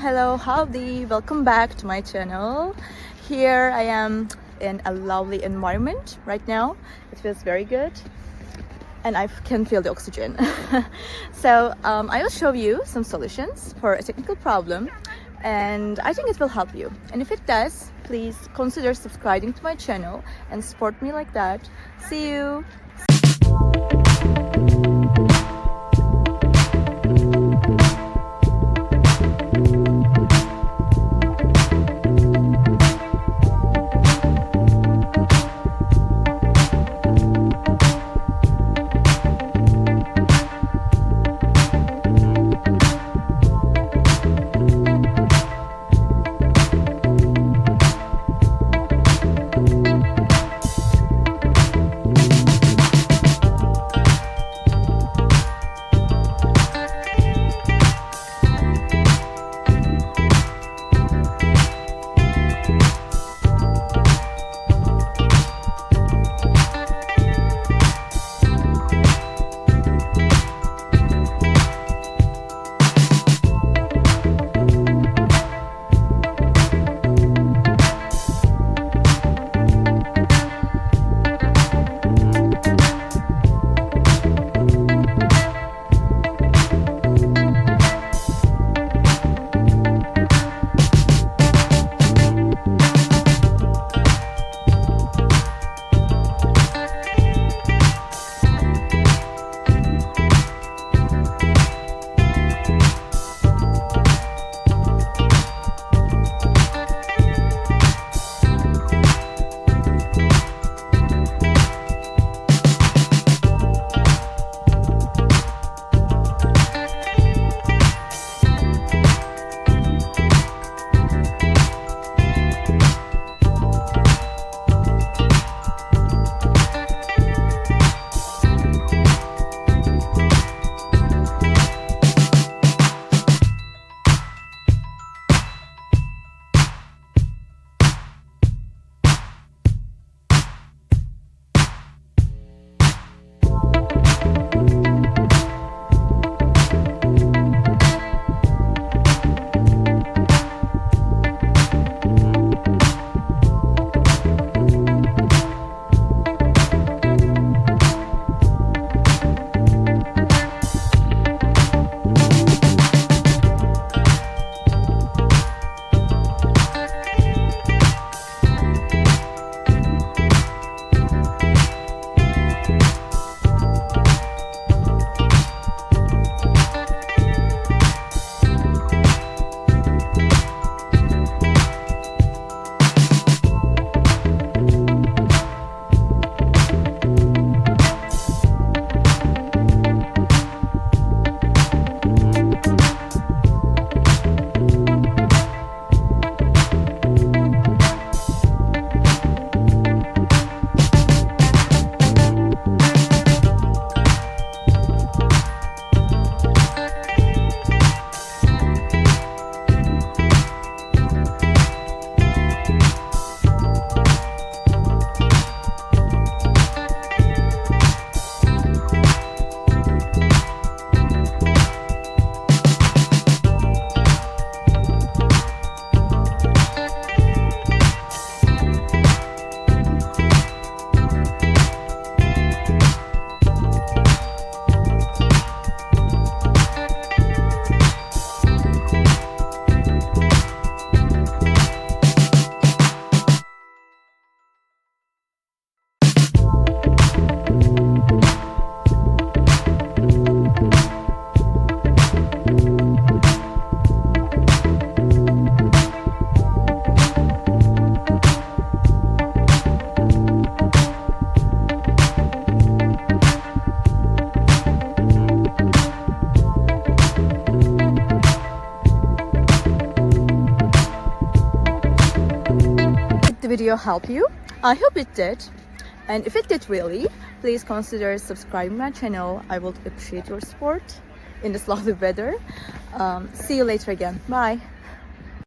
Hello, howdy, welcome back to my channel. Here I am in a lovely environment right now. It feels very good and I can feel the oxygen. So I will show you some solutions for a technical problem and I think it will help you. And if it does, please consider subscribing to my channel and support me like that. See you! the video help you? I hope it did. And if it did really, please consider subscribing my channel. I would appreciate your support in this lovely weather. See you later again. Bye.